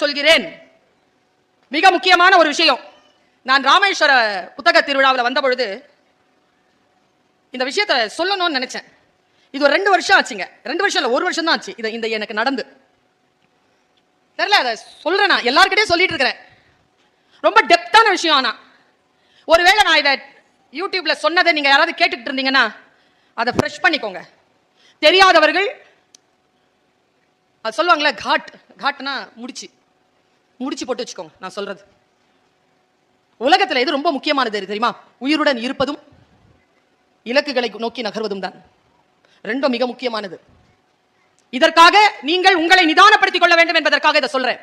சொல்கிறேன். மிக முக்கியமான ஒரு விஷயம். நான் ராமேஸ்வர புத்தக திருவிழாவில் வந்த பொழுது இந்த விஷயத்தை சொல்லணும்னு நினைச்சேன். இது ஒரு 2 வருஷம் ஆச்சுங்க. 2 வருஷம் இல்ல, 1 வருஷம் தான் ஆச்சு. இந்த எனக்கு நடந்து தெரியல. அதை சொல்றேன், நான் எல்லார்கிட்டயும் சொல்லிட்டு இருக்கிறேன். ரொம்ப டெப்தான விஷயம். ஆனா ஒருவேளை நான் இதை யூடியூப்ல சொன்னதை நீங்க யாராவது கேட்டுக்கிட்டு இருந்தீங்கன்னா அதை ஃப்ரெஷ் பண்ணிக்கோங்க. தெரியாதவர்கள் அது சொல்லுவாங்களே, காட்னா முடிச்சு போட்டு வச்சுக்கோங்க. நான் சொல்றது உலகத்தில் எது ரொம்ப முக்கியமானது தெரியுமா? உயிருடன் இருப்பதும் இலக்குகளை நோக்கி நகர்வதும் தான். ரெண்டும் மிக முக்கியமானது. இதற்காக நீங்கள் உங்களை நிதானப்படுத்திக் கொள்ள வேண்டும் என்பதற்காக இதை சொல்றேன்.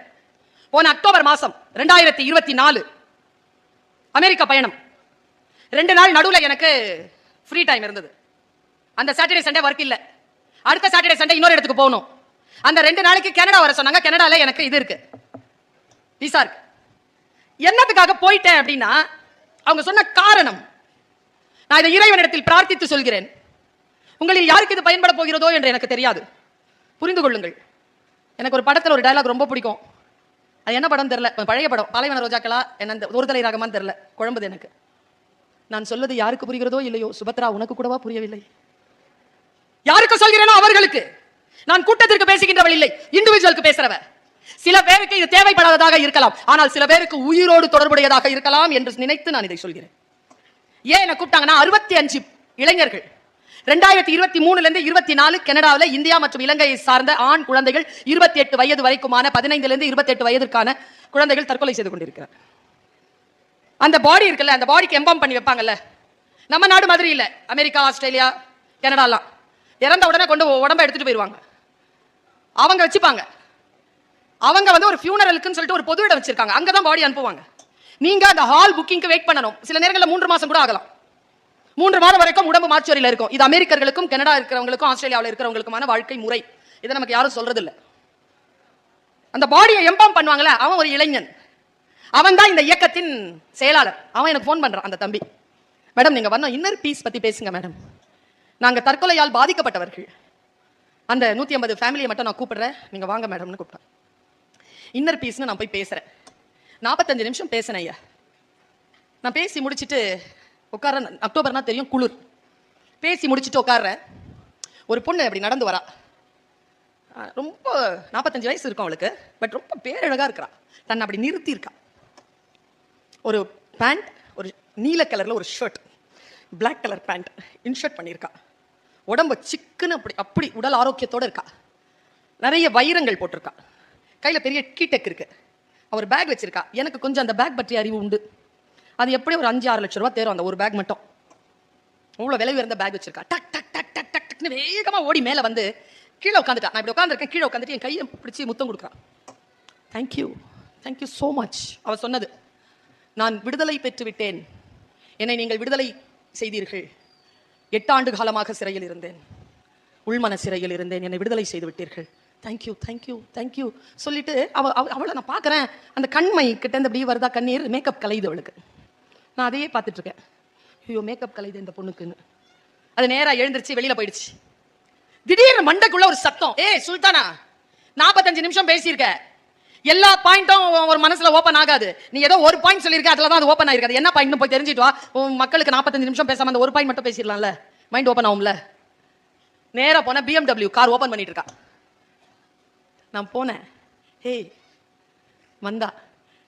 போன அக்டோபர் மாசம் 2024 அமெரிக்கா பயணம். 2 நாள் நடுவில் எனக்கு ஃப்ரீ டைம் இருந்தது. அந்த சாட்டர்டே சண்டே ஒர்க் இல்ல. அடுத்த சாட்டர்டே சண்டே இன்னொரு இடத்துக்கு போகணும். அந்த 2 நாளைக்கு கனடா வர சொன்னாங்க. கனடால எனக்கு இது இருக்கு, விசா இருக்கு. என்னத்துக்காக போயிட்டேன் அப்படின்னா, அவங்க சொன்ன காரணம், நான் இதை இறைவனிடத்தில் பிரார்த்தித்து சொல்கிறேன். உங்களில் யாருக்கு இது பயன்பட போகிறதோ என்று எனக்கு தெரியாது, புரிந்து கொள்ளுங்கள். எனக்கு ஒரு படத்தில் ஒரு டயலாக் ரொம்ப பிடிக்கும். அது என்ன படம் தெரியல, பழைய படம், பாலைவன ரோஜாக்களா என்ன ஒரு தலை ராகமான்னு தெரியல, குழம்புது எனக்கு. நான் சொல்வது யாருக்கு புரிகிறதோ இல்லையோ, சுபத்ரா உனக்கு கூடவா புரியவில்லை? யாருக்கு சொல்கிறேனோ அவர்களுக்கு. நான் கூட்டத்திற்கு பேசுகின்றவள் இல்லை, இண்டிவிஜுவலுக்கு பேசுறவ. சில பேருக்கு இது தேவைப்படாததாக இருக்கலாம், ஆனால் சில பேருக்கு உயிரோடு தொடர்புடையதாக இருக்கலாம் என்று நினைத்து நான் இதை சொல்கிறேன். ஏன் என்ன கூப்பிட்டாங்கன்னா, 65 இளைஞர்கள் 2023 இருந்து 24 கனடாவில் இந்தியா மற்றும் இலங்கையை சார்ந்த ஆண் குழந்தைகள் 28 வயது வரைக்குமான 15 இருந்து 28 வயதிற்கான குழந்தைகள் தற்கொலை செய்து கொண்டிருக்கிறார். அந்த பாடி இருக்குல்ல, அந்த பாடிக்கு எம்பாம் பண்ணி வைப்பாங்கல்ல. நம்ம நாடு மாதிரி இல்ல, அமெரிக்கா, ஆஸ்திரேலியா, கனடாலாம் இறந்த உடனே கொண்டு உடம்ப எடுத்துட்டு போயிருவாங்க. அவங்க வச்சுப்பாங்க. அவங்க ஒரு ஃபியூனரலுக்குன்னு சொல்லிட்டு ஒரு பொது இடம் வச்சிருக்காங்க, அங்கதான் பாடி அனுப்புவாங்க. நீங்க அந்த ஹால் புக்கிங்க்கு வெயிட் பண்ணணும். சில நேரங்களில் 3 மாசம் கூட ஆகலாம். 3 மாதம் வரைக்கும் உடம்பு மார்ச்சுவரியில் இருக்கும். இது அமெரிக்கர்களுக்கும் கனடா இருக்கிறவங்களுக்கும் ஆஸ்திரேலியாவில் இருக்கிறவங்களுக்குமான வாழ்க்கை முறை. இதை நமக்கு யாரும் சொல்றது இல்லை. அந்த பாடியை எம்பாம் பண்ணுவாங்கல்ல, அவன் ஒரு இளைஞன். அவன் தான் இந்த இயக்கத்தின் செயலாளர். அவன் எனக்கு போன் பண்றான், அந்த தம்பி. மேடம் நீங்க வரணும், இன்னர் பீஸ் பத்தி பேசுங்க மேடம். நாங்க தற்கொலையால் பாதிக்கப்பட்டவர்கள். அந்த 150 ஃபேமிலியை மட்டும் நான் கூப்பிடுறேன், நீங்க வாங்க மேடம்னு கூப்பிட்டேன். இன்னர் பீஸ்னு நான் போய் பேசுறேன். 45 நிமிஷம் பேசினேன் ஐயா. நான் பேசி முடிச்சுட்டு உட்கார, அக்டோபர்னா தெரியும், குளிர். பேசி முடிச்சுட்டு உட்கார்றேன். ஒரு பொண்ணு அப்படி நடந்து வரா. ரொம்ப 45 வயசு இருக்கும் அவளுக்கு, பட் ரொம்ப பேரழகா இருக்கிறா. தன்னை அப்படி நிறுத்தி இருக்கா. ஒரு பேண்ட், ஒரு நீல கலர்ல ஒரு shirt, black colour pant in shirt பண்ணியிருக்கா. உடம்பு சிக்குன்னு அப்படி உடல் ஆரோக்கியத்தோட இருக்கா. நிறைய வைரங்கள் போட்டிருக்கா. கையில பெரிய கீடெக் இருக்கு. அவர் பேக் வச்சிருக்கா. எனக்கு கொஞ்சம் அந்த பேக் பற்றி அறிவு உண்டு. அது எப்படி ஒரு 5-6 லட்சம் ரூபாய் தேரும் அந்த ஒரு பேக் மட்டும். அவ்வளவு விலை உயர்ந்த பேக் வச்சிருக்கா. டக் டக் டக் டக் டக் டக்னு வேகமா ஓடி மேல வந்து கீழே உட்காந்துட்டா. நான் இப்படி உட்காந்துருக்கேன். கீழே உட்காந்துட்டு என் கையை பிடிச்சி முத்தம் கொடுக்குறான். Thank you, thank you so much. அவ சொன்னது, நான் விடுதலை பெற்று விட்டேன், என்னை நீங்கள் விடுதலை செய்தீர்கள். 8 ஆண்டு காலமாக சிறையில் இருந்தேன், உள்மன சிறையில் இருந்தேன், என்னை விடுதலை செய்து விட்டீர்கள். தேங்க்யூ தேங்க்யூ தேங்க்யூ சொல்லிட்டு அவளை நான் பார்க்குறேன். அந்த கண்மை கிட்ட இருந்து அப்படியே வருதா கண்ணீர். மேக்கப் கலையுது அவளுக்கு. நான் அதையே பார்த்துட்டு இருக்கேன். ஐயோ மேக்கப் கலையுது இந்த பொண்ணுக்குன்னு. அது நேரா எழுந்திருச்சு வெளியில போயிடுச்சு. திடீர்னு மண்டைக்குள்ள ஒரு சத்தம், ஏய் சுல்தானா, 45 நிமிஷம் பேசியிருக்க, எல்லா பாயிண்ட்டும் ஒரு மனசுல ஓப்பன் ஆகாது. நீ ஏதோ ஒரு பாயிண்ட் சொல்லியிருக்க, அதுல தான் அது ஓப்பன் ஆயிருக்காது. என்ன பாயிண்ட் போய் தெரிஞ்சிட்டு வா. மக்களுக்கு 45 நிமிஷம் பேசாம அந்த ஒரு பாயிண்ட் மட்டும் பேசிடலாம்ல, மைண்ட் ஓப்பன் ஆகும்ல. நேரா போன BMW கார் ஓப்பன் பண்ணிட்டு இருக்கா. நான் போனேன். ஹே வந்தா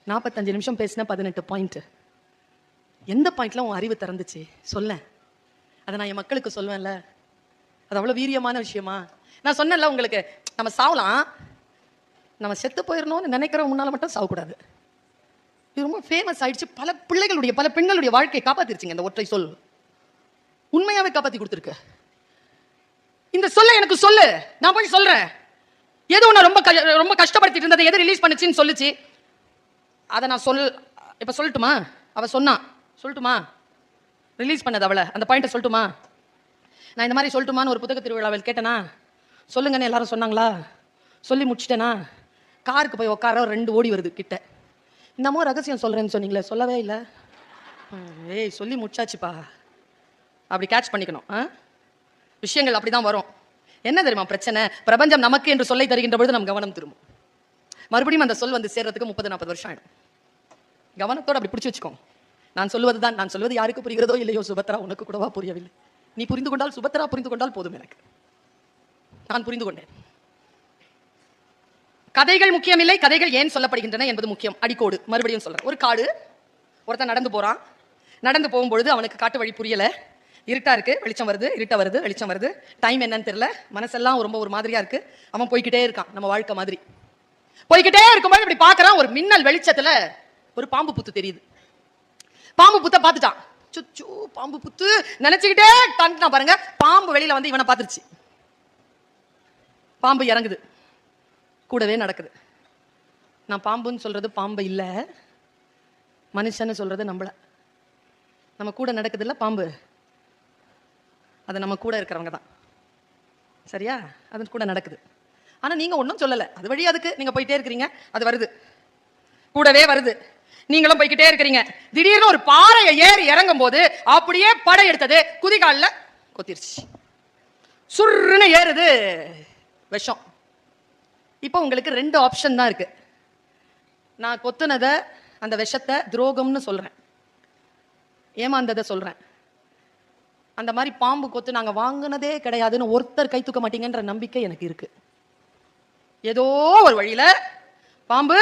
45 நிமிஷம் பேசின 18 பாயிண்ட். எந்த பாயிண்ட்ல உன் அறிவு திறந்துச்சு சொல்ல. அதை நான் என் மக்களுக்கு சொல்லுவேன்ல. அது அவ்வளவு வீரியமான விஷயமா? நான் சொன்னேன்ல உங்களுக்கு, நம்ம சாவலாம், நம்ம செத்து போயிடணும்னு நினைக்கிற முன்னால மட்டும் சாவக்கூடாது. இது ரொம்ப ஃபேமஸ் ஆயிடுச்சு. பல பிள்ளைகளுடைய, பல பெண்களுடைய வாழ்க்கையை காப்பாத்திருச்சுங்க இந்த ஒற்றை சொல். உண்மையாவே காப்பாத்தி கொடுத்துருக்கு. இந்த சொல்ல எனக்கு சொல்லு, நான் போய் சொல்றேன். எது ஒன்று ரொம்ப கஷ்டப்படுத்திட்டு இருந்தது, எது ரிலீஸ் பண்ணுச்சுன்னு சொல்லுச்சு. அதை நான் இப்ப சொல்லட்டுமா? அவ சொன்னா சொல்லட்டுமா? ரிலீஸ் பண்ணது அவளை, அந்த பாயிண்ட்டை சொல்லட்டுமா? நான் இந்த மாதிரி சொல்லட்டுமான்னு ஒரு புத்தக திருவிழாவில் கேட்டேனா, சொல்லுங்கன்னு எல்லாரும் சொன்னாங்களா? சொல்லி முடிச்சிட்டேனா, காருக்கு போய் உட்கார 2 ஓடி வருது கிட்ட. இன்னமும் ரகசியம் சொல்றேன்னு சொன்னீங்களே, சொல்லவே இல்லை. ஏய் சொல்லி முடிச்சாச்சுப்பா. அப்படி கேட்ச் பண்ணிக்கணும். விஷயங்கள் அப்படிதான் வரும். என்ன தெரியுமா பிரச்சனை? பிரபஞ்சம் நமக்கு என்று சொல்லை தருகின்ற பொழுது நம் கவனம் திரும்பும். மறுபடியும் அந்த சொல் வந்து சேர்றதுக்கு 30-40 வருஷம் ஆயிடும். கவனத்தோட அப்படி பிடிச்சு வச்சுக்கோங்க. நான் சொல்வது யாருக்கு புரிகிறதோ இல்லையோ, சுபத்ரா உனக்கு கூடவா புரியவில்லை? நீ புரிந்து கொண்டால், சுபத்ரா புரிந்து கொண்டால் போதும் எனக்கு. நான் புரிந்து கொண்டேன். கதைகள் முக்கியமில்லை, கதைகள் ஏன் சொல்லப்படுகின்றன என்பது முக்கியம். அடிக்கோடு மறுபடியும் சொல்றேன். ஒரு காடு, ஒருத்தன் நடந்து போறான். நடந்து போகும்பொழுது அவனுக்கு காட்டு வழி புரியல. இருட்டா இருக்கு, வெளிச்சம் வருது, இருட்ட வருது, வெளிச்சம் வருது. டைம் என்னன்னு தெரியல, மனசெல்லாம் ரொம்ப ஒரு மாதிரியா இருக்கு. அவன் போய்கிட்டே இருக்கான், நம்ம வாழ்க்கை மாதிரி. போய்கிட்டே இருக்கும்போது இப்படி பாக்குறான், ஒரு மின்னல் வெளிச்சத்துல ஒரு பாம்பு புத்து தெரியுது. பாம்பு புத்த பார்த்துட்டான். சுச்சு பாம்பு புத்து நினைச்சுக்கிட்டே தாண்டினா பாருங்க, பாம்பு வெளியில வந்து இவனை பார்த்துருச்சு. பாம்பு இறங்குது, கூடவே நடக்குது. நான் பாம்புன்னு சொல்றது பாம்பு இல்ல, மனுஷன்னு சொல்றது நம்மள. நம்ம கூட நடக்குது இல்ல பாம்பு, அது நம்ம கூட இருக்கிறவங்க தான். சரியா? அது கூட நடக்குது. ஆனா நீங்க ஒன்றும் சொல்லல, அது வழி அதுக்கு நீங்க போயிட்டே இருக்கிறீங்க, அது வருது, கூடவே வருது, நீங்களும் போய்கிட்டே இருக்கிறீங்க. திடீர்னு ஒரு பாறையை ஏறி இறங்கும் போது அப்படியே படை எடுத்தது, குதிகால்ல கொத்திருச்சு. சுருன்னு ஏறுது விஷம். இப்போ உங்களுக்கு 2 ஆப்ஷன் தான் இருக்கு. நான் கொத்துனத அந்த விஷத்தை துரோகம்னு சொல்றேன், ஏமாந்ததை சொல்றேன். அந்த மாதிரி பாம்பு கொத்து நாங்க வாங்கினதே கிடையாதுன்னு ஒருத்தர் கை தூக்க மாட்டீங்கன்ற நம்பிக்கை எனக்கு இருக்கு. ஏதோ ஒரு வழியில பாம்பு,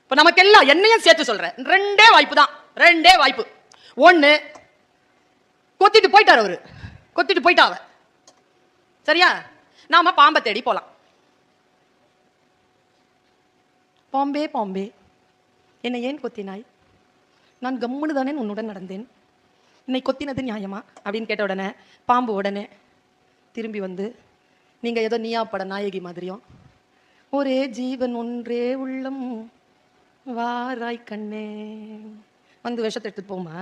இப்ப நமக்கெல்லாம் என்னையும் சேர்த்து சொல்றேன், 2 வாய்ப்பு தான், 2 வாய்ப்பு. 1, கொத்திட்டு போயிட்டார் அவரு, கொத்திட்டு போயிட்டாவ. சரியா? நாம பாம்பை தேடி போலாம். பாம்பே பாம்பே என்னை ஏன் கொத்தினாய்? நான் கம்முன்னு தானே உன்னுடன் நடந்தேன், என்னை கொத்தினது நியாயமா அப்படின்னு கேட்ட உடனே பாம்பு உடனே திரும்பி வந்து, நீங்க ஏதோ நீயா பட நாயகி மாதிரியும், ஒரே ஜீவன் ஒன்றே உள்ளம் வாராய் கண்ணே, வந்து விஷத்தை எடுத்துட்டு போமா.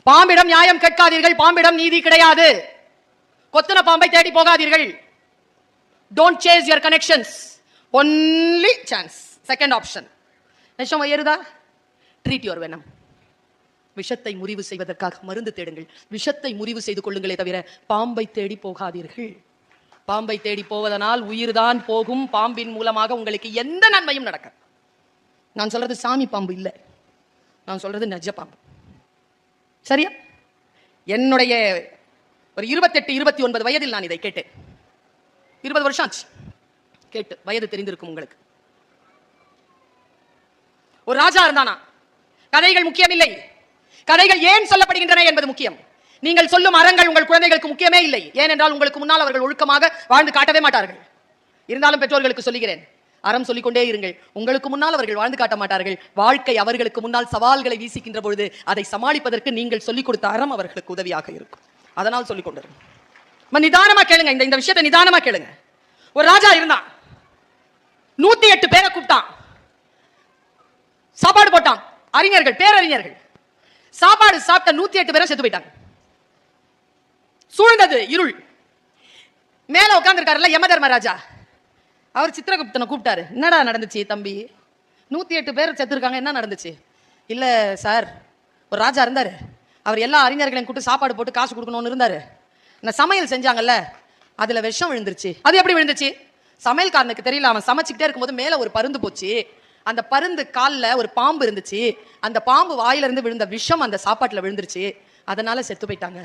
பாம்பிடம் நியாயம் கேட்காதீர்கள், பாம்பிடம் நீதி கிடையாது. கொத்தன பாம்பை தேடி போகாதீர்கள். Don't chase your connections, only chance. Second option, விஷம் ஏறுதா, ட்ரீட் யுவர் வெனம். விஷத்தை முறிவு செய்வதற்காக மருந்து தேடுங்கள், விஷத்தை முறிவு செய்து கொள்ளுங்களே தவிர பாம்பை தேடி போகாதீர்கள். பாம்பை தேடி போவதனால் உயிர்தான் போகும், பாம்பின் மூலமாக உங்களுக்கு எந்த நன்மையும் நடக்க. நான் சொல்றது சாமி பாம்பு இல்லை, நான் சொல்றது நஜ பாம்பு. சரியா? என்னுடைய ஒரு 28-29 வயதில் நான் இதை கேட்டேன். 20 வருஷம் ஆச்சு கேட்டு, வயது தெரிந்திருக்கும் உங்களுக்கு. ஒரு ராஜா இருந்தானா. கதைகள் முக்கியமில்லை, கதைகள் ஏன் சொல்லப்படுகின்றன என்பது முக்கியம். நீங்கள் சொல்லும் அறங்கள் உங்கள் குழந்தைகளுக்கு முக்கியமே இல்லை. ஏனென்றால் உங்களுக்கு முன்னால் அவர்கள் ஒழுக்கமாக வாழ்ந்து காட்டவே மாட்டார்கள். இருந்தாலும் பெற்றோர்களுக்கு சொல்லுகிறேன், அறம் சொல்லிக்கொண்டே இருங்கள். உங்களுக்கு முன்னால் அவர்கள் வாழ்ந்து காட்ட மாட்டார்கள். வாழ்க்கை அவர்களுக்கு முன்னால் சவால்களை வீசிக்கின்ற பொழுது அதை சமாளிப்பதற்கு நீங்கள் சொல்லிக் கொடுத்த அறம் அவர்களுக்கு உதவியாக இருக்கும். அதனால் சொல்லிக் கொண்டிருக்கும். நிதானமா கேளுங்க, இந்த விஷயத்தை நிதானமா கேளுங்க. ஒரு ராஜா இருந்தான், 108 பேரை கூப்பிட்டான், சாப்பாடு போட்டான். அறிஞர்கள், பேரறிஞர்கள். சாப்பாடு சாப்பிட்ட 108 பேரை செத்து போயிட்டாங்க. சூழ்ந்தது இருள். மேல உட்கார்ந்து இருக்காருல்ல யம தர்மராஜா, அவர் சித்திரகுப்தனை கூப்பிட்டாரு. என்னடா நடந்துச்சு தம்பி, 108 பேர் செத்து இருக்காங்க, என்ன நடந்துச்சு? இல்ல சார், ஒரு ராஜா இருந்தாரு, அவர் எல்லா அறிஞர்களையும் கூப்பிட்டு சாப்பாடு போட்டு காசு கொடுக்கணும்னு இருந்தாரு. இந்த சமையல் செஞ்சாங்கல்ல, அதுல விஷம் விழுந்துருச்சு. அது எப்படி விழுந்துச்சு? சமையல்காரனுக்கு தெரியல, அவன் சமைச்சுக்கிட்டே இருக்கும்போது மேல ஒரு பருந்து போச்சு, அந்த பருந்து கால்ல ஒரு பாம்பு இருந்துச்சு, அந்த பாம்பு வாயில இருந்து விழுந்த விஷம் அந்த சாப்பாட்டுல விழுந்துருச்சு, அதனால செத்து போயிட்டாங்க.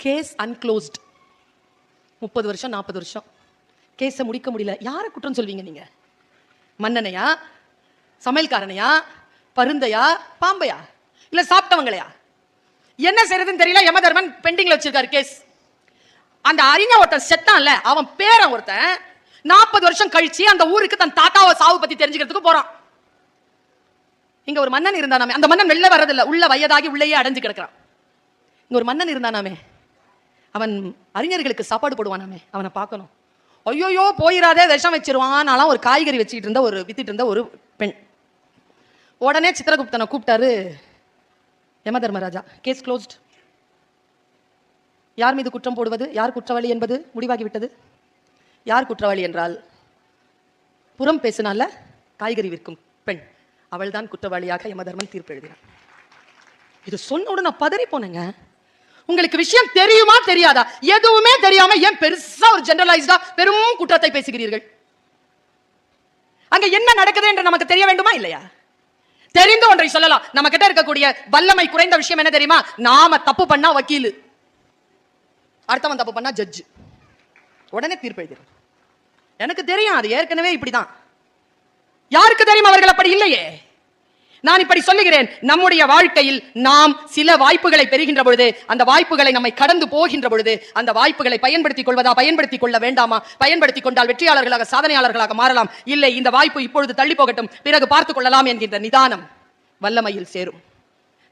கேஸ் அன்க்ளோஸ்ட். 30 வருஷம் 40 வருஷம் கேஸை முடிக்க முடியல. யாரை குற்றம் சொல்வீங்க நீங்க? மன்னனையா, சமையல்காரனையா, பருந்தையா, பாம்பையா, இல்ல சாப்பிட்டவங்களையா? என்ன செய்யறதுன்னு தெரியல. யமதர்மன் பெண்டிங்ல வச்சிருக்காரு கேஸ். அந்த அறிஞர் ஒருத்தன் செத்தான்ல, அவன் பேரன் ஒருத்தன் 40 வருஷம் கழிச்சு அந்த ஊருக்கு தன் தாத்தாவை சாவு பத்தி தெரிஞ்சுக்கிறதுக்கு போறான். இங்க ஒரு மன்னன் இருந்தானாமே, அந்த மன்னன் வெளில வர்றதில்ல, உள்ள வயதாகி உள்ளேயே அடைஞ்சு கிடக்கிறான். இங்க ஒரு மன்னன் இருந்தானாமே, அவன் அறிஞர்களுக்கு சாப்பாடு போடுவானாமே, அவனை பார்க்கணும். ஐயோயோ போயிடாதே, விஷம் வச்சிருவான். ஒரு காய்கறி வச்சுக்கிட்டு இருந்த ஒரு வித்துட்டு இருந்த ஒரு பெண். உடனே சித்திரகுப்தனை கூப்பிட்டாரு யம தர்மராஜா. Case closed. யார் மீது குற்றம் போடுவது, யார் குற்றவாளி என்பது முடிவாகிவிட்டது. யார் குற்றவாளி என்றால் புறம் பேசினால காய்கறி விற்கும் பெண், அவள் தான் குற்றவாளியாக யமதர்மன் தீர்ப்பு எழுதினார். இது சொன்ன உடனே நான் பதறி போனேங்க. உங்களுக்கு விஷயம் தெரியுமா தெரியாதா? எதுவுமே தெரியாம ஏன் பெருசா ஒரு ஜெனரலைஸ்டா பெரும் குற்றத்தை பேசுகிறீர்கள்? அங்க என்ன நடக்குது என்று நமக்கு தெரிய வேண்டுமா இல்லையா? தெரிந்து ஒன்றை சொல்லலாம். நம்ம கிட்ட இருக்கக்கூடிய வல்லமை குறைந்த விஷயம் என்ன தெரியுமா? நாம தப்பு பண்ணா வக்கீல், அடுத்தவன் தப்பு பண்ணா ஜட்ஜ், உடனே தீர்ப்பு எழுதுறார். எனக்கு தெரியும், அது ஏற்கனவே இப்படிதான். யாருக்கு தெரியும்? அவர்கள் அப்படி இல்லையே. நான் இப்படி சொல்லுகிறேன், நம்முடைய வாழ்க்கையில் நாம் சில வாய்ப்புகளை பெறுகின்ற பொழுது, அந்த வாய்ப்புகளை நம்மை கடந்து போகின்ற பொழுது, அந்த வாய்ப்புகளை பயன்படுத்திக் கொள்வதா, பயன்படுத்திக் கொள்ள வேண்டாமா? பயன்படுத்திக் கொண்டால் வெற்றியாளர்களாக, சாதனையாளர்களாக மாறலாம். இல்லை, இந்த வாய்ப்பு இப்பொழுது தள்ளி போகட்டும், பிறகு பார்த்துக் கொள்ளலாம் என்கின்ற நிதானம் வல்லமையில் சேரும்.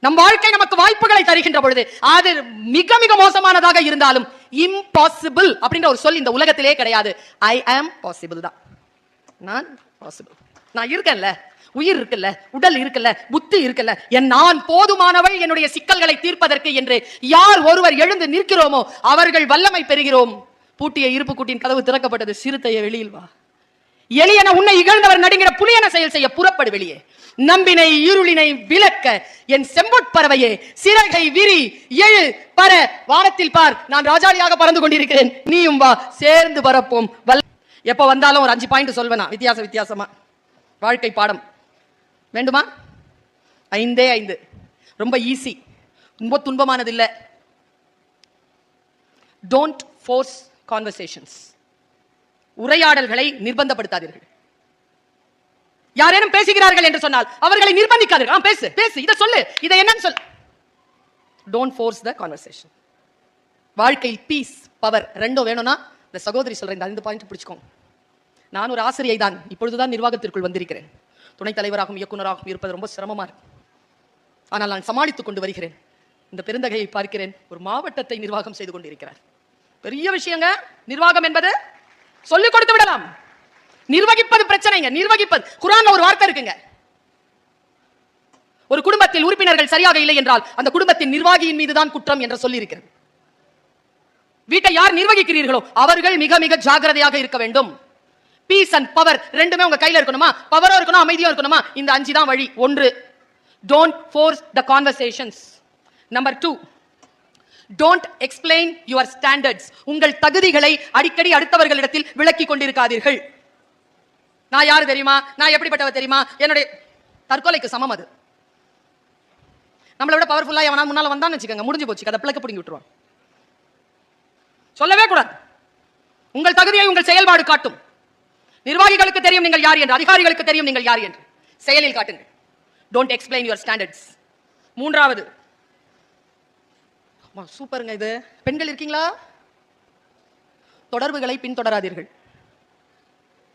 நம் வாழ்க்கை நமக்கு வாய்ப்புகளை தருகின்ற பொழுது, அது மிக மிக மோசமானதாக இருந்தாலும் இம்பாசிபிள் அப்படின்ற ஒரு சொல் இந்த உலகத்திலே கிடையாது. ஐ ஆம் பாசிபிள் தான். நான் பாசிபிள், நான் இருக்கேன்ல, உயிர் இருக்குல்ல, உடல் இருக்குல்ல, புத்தி இருக்குல்ல, நான் போதுமானவள் என்னுடைய சிக்கல்களை தீர்ப்பதற்கு என்று யார் ஒருவர் எழுந்து நிற்கிறோமோ அவர்கள் வல்லமை பெறுகிறோம். பூட்டிய இருப்பு கூட்டின் கதவு திறக்கப்பட்டது, சிறுத்தைய வெளியில் வா. எளியன உன்னை இகழ்ந்தவர் நடுங்கிற புலியன செயல் செய்ய புறப்படு வெளியே. நம்பினை இருளினை விளக்க என் செம்பொற்பறவையே சிறகை விரி எழு பர, வானத்தில் பார், நான் ராஜாளியாக பறந்து கொண்டிருக்கிறேன், நீயும் வா, சேர்ந்து பறப்போம். எப்ப வந்தாலும் ஒரு 5 பாயிண்ட் சொல்வேனா, வித்தியாசமா வாழ்க்கை பாடம் வேண்டுமா? 5 ரொம்ப ஈஸி, ரொம்ப துன்பமானது இல்ல. Don't force conversations. உரையாடல்களை நிர்பந்தப்படுத்தாதீர்கள். யாரேனும் பேசுகிறார்கள் என்று சொன்னால் அவர்களை நிர்பந்திக்காதீர்கள். பேசு பேசு, இதை சொல்லு, இதை என்னன்னு சொல். Don't force the conversation. வாழ்க்கையில் பீஸ், பவர் ரெண்டும் வேணும்னா இந்த சகோதரி சொல்ற இந்த 5 பாயிண்ட் பிடிச்சுக்கோங்க. நான் ஒரு ஆசிரியை தான், இப்பொழுதுதான் நிர்வாகத்திற்குள் வந்திருக்கிறேன். துணைத் தலைவராகவும் இயக்குநராகவும் இருப்பது ரொம்ப சிரமமா இருக்கு. ஆனால் நான் சமாளித்துக் கொண்டு வருகிறேன். இந்த பெருந்தகையை பார்க்கிறேன், ஒரு மாவட்டத்தை நிர்வாகம் செய்து கொண்டிருக்கிறார். பெரிய விஷயங்க நிர்வாகம் என்பது. சொல்லிக் கொடுத்து விடலாம். நிர்வகிப்பது பிரச்சனைங்க, நிர்வகிப்பது. குர்ஆன்ல ஒரு வார்த்தை இருக்குங்க, ஒரு குடும்பத்தில் உறுப்பினர்கள் சரியாக இல்லை என்றால் அந்த குடும்பத்தின் நிர்வாகியின் மீதுதான் குற்றம் என்று சொல்லி இருக்கிறது. வீட்டை யார் நிர்வகிக்கிறீர்களோ அவர்கள் மிக மிக ஜாக்கிரதையாக இருக்க வேண்டும். பீஸ் அண்ட் பவர் ரெண்டுமே உங்க கையில இருக்கணுமா? பவரா இருக்கணும், அமைதியா இருக்கணுமா? இந்த 5 தான் வழி. 1, don't force the conversations. Number 2, don't explain your standards. உங்கள் தகுதிகளை அடிக்கடி அடுத்தவர்களிடத்தில் விளக்கி கொண்டிருக்காதீர்கள். நான் யாரு தெரியுமா, நான் எப்படிப்பட்டவர் தெரியுமா, என்னுடைய தற்கொலைக்கு சமம் அது. நம்மளை விட பவர்ஃபுல்லா எவனா முன்னால வந்தான்னு வச்சுக்கோங்க, முடிஞ்சு போச்சு, அதை பிளக்க பிடிங்கி விட்டுருவான். சொல்லவே கூடாது. உங்கள் தகுதியை உங்கள் செயல்பாடு காட்டும். நிர்வாகிகளுக்கு தெரியும் நீங்கள் யார் என்று, அதிகாரிகளுக்கு தெரியும் நீங்கள் யார் என்று. செயலில் காட்டுங்கள். Don't explain your standards. 3வது, சூப்பருங்க இது. பெண்கள் இருக்கீங்களா? தொடர்புகளை பின்தொடராதீர்கள்.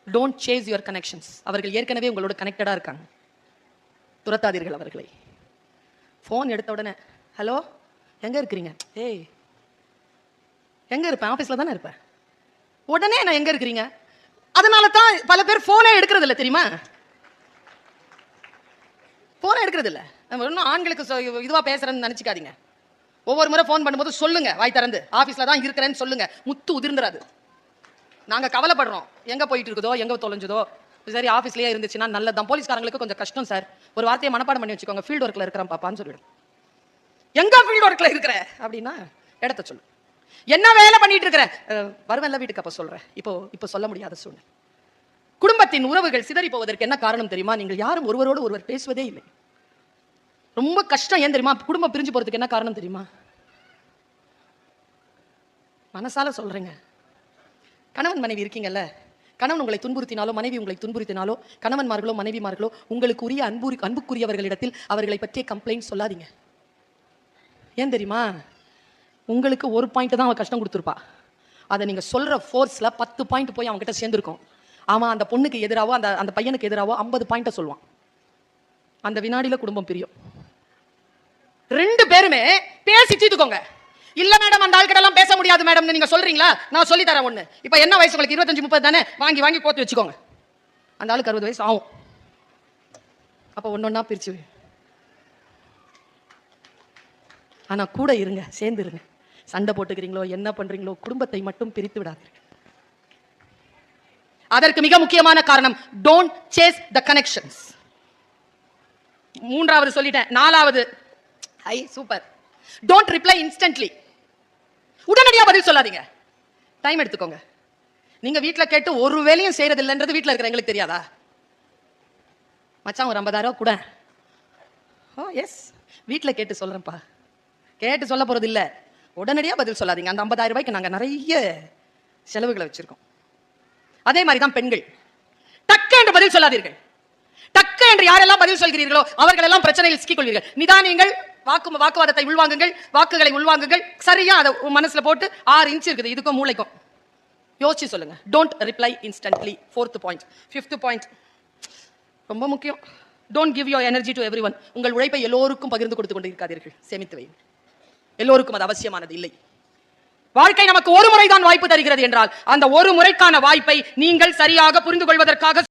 Don't chase your connections. அவர்கள் ஏற்கனவே உங்களோட கனெக்டடா இருக்காங்க, துரத்தாதீர்கள் அவர்களை. போன் எடுத்த உடனே ஹலோ எங்க இருக்கிறீங்க? ஏய் எங்க இருப்பேன்? ஆபீஸ்ல தானே இருப்பேன். உடனே நான் எங்க இருக்கிறீங்க? அதனால தான் பல பேர் போனே எடுக்கிறது இல்லை தெரியுமா? போனே எடுக்கிறது இல்லை. நம்ம இன்னும் ஆண்களுக்கு இதுவா பேசுறேன்னு நினைச்சுக்காதீங்க. ஒவ்வொரு முறை போன் பண்ணும்போது சொல்லுங்க, வாய் திறந்து ஆபீஸ்ல தான் இருக்கிறேன்னு சொல்லுங்க. முத்து உதிர்ந்துராது. நாங்க கவலைப்படுறோம், எங்க போயிட்டு இருக்குதோ, எங்க தொலைஞ்சதோ. சரி, ஆபீஸ்லயே இருந்துச்சுன்னா நல்லதான். போலீஸ்காரங்களுக்கு கொஞ்சம் கஷ்டம் சார், ஒரு வார்த்தையை மனப்பாடம் பண்ணி வச்சுக்கோங்க. ஃபீல்ட் ஒர்க்ல இருக்கிறேன் பாப்பான்னு சொல்லிடும். எங்க ஃபீல்ட் ஒர்க்ல இருக்கிற அப்படின்னா இடத்த சொல்லு. என்ன வேலை பண்ணிட்டு இருக்கிற? வருவல்ல வீட்டுக்கு, அப்ப சொல்றேன். இப்போ சொல்ல முடியாத சூழ்நிலை. குடும்பத்தின் உறவுகள் சிதறி போவதற்கு என்ன காரணம் தெரியுமா? நீங்கள் யாரும் ஒருவரோடு ஒருவர் பேசுவதே இல்லை. ரொம்ப கஷ்டம். ஏன் தெரியுமா? குடும்பம் பிரிஞ்சு போறதுக்கு என்ன காரணம் தெரியுமா? மனசால சொல்றேங்க. கணவன் மனைவி இருக்கீங்கல்ல, கணவன் உங்களை துன்புறுத்தினாலோ மனைவி உங்களை துன்புறுத்தினாலோ, கணவன்மார்களோ மனைவிமார்களோ உங்களுக்கு உரிய அன்புக்குரியவர்களிடத்தில் அவர்களை பற்றிய கம்ப்ளைண்ட் சொல்லாதீங்க. ஏன் தெரியுமா? உங்களுக்கு ஒரு பாயிண்ட் தான் அவன் கஷ்டம் கொடுத்துருப்பா. அதை நீங்க சொல்ற ஃபோர்ஸ்ல 10 பாயிண்ட் போய் அவன் கிட்ட சேர்ந்துருக்கும். அவன் அந்த பொண்ணுக்கு எதிராவோ அந்த பையனுக்கு எதிராவோ 50 பாயிண்ட சொல்லுவான். அந்த வினாடியில குடும்பம் பிரியும். 2 பேருமே பேசி தீர்த்துக்கோங்க. இல்ல மேடம், அந்த ஆள் கிட்ட எல்லாம் பேச முடியாது மேடம் நீங்க சொல்றீங்களா? நான் சொல்லி தரேன் ஒண்ணு. இப்ப என்ன வயசு உங்களுக்கு? 25-30 தானே? வாங்கி கோத்து வச்சுக்கோங்க. அந்த ஆளுக்கு 60 வயசு ஆகும். அப்ப ஒன்னொன்னா பிரிச்சு. ஆனா கூட இருங்க, சேர்ந்து இருங்க. சண்டை போட்டுக்கிறீங்களோ என்ன பண்றீங்களோ, குடும்பத்தை மட்டும் பிரித்து விடாதீர்கள். அதற்கு மிக முக்கியமான காரணம் டோன்ட் சேஸ் த கனெக்ஷன்ஸ். 3வது சொல்லிட்டேன். 4வது, ஐ சூப்பர், டோன்ட் ரிப்ளை இன்ஸ்டன்ட்லி. உடனடியா பதில் சொல்லாதீங்க, டைம் எடுத்துக்கோங்க. நீங்க வீட்டுல கேட்டு ஒரு வேலையும் செய்யறது இல்லைன்றது வீட்டுல இருக்கிற எங்களுக்கு தெரியாதா? மச்சான் ஒரு 50,000 கூட. ஓ எஸ், வீட்டுல கேட்டு சொல்றேன்ப்பா. கேட்டு சொல்ல போறது இல்ல, உடனடியா பதில் சொல்லாதீங்க. அந்த 50,000 ரூபாய்க்கு நாங்க நிறைய செலவுகளை வச்சிருக்கோம். அதே மாதிரிதான் பெண்கள், டக்கு என்று பதில் சொல்லாதீர்கள். டக்கு என்று யாரெல்லாம் பதில் சொல்கிறீர்களோ அவர்கள் எல்லாம் பிரச்சனையில் சிக்கிக் கொள்வீர்கள். நிதானியங்கள், வாக்குவாதத்தை உள்வாங்குங்கள், வாக்குகளை உள்வாங்குங்கள். சரியா அதை மனசுல போட்டு 6 இன்ச் இருக்குது இதுக்கும் மூளைக்கும் யோசிச்சு சொல்லுங்க. Don't reply instantly. 4th point. 5th point ரொம்ப முக்கியம். Don't give your energy to everyone. உங்கள் உழைப்பை எல்லோருக்கும் பகிர்ந்து கொடுத்து கொண்டு இருக்காதீர்கள், சேமித்து வையுங்கள். எல்லோருக்கும் அது அவசியமானது இல்லை. வாழ்க்கை நமக்கு ஒரு முறைதான் வாய்ப்பு தருகிறது என்றால் அந்த ஒரு முறைக்கான வாய்ப்பை நீங்கள் சரியாக புரிந்து கொள்வதற்காக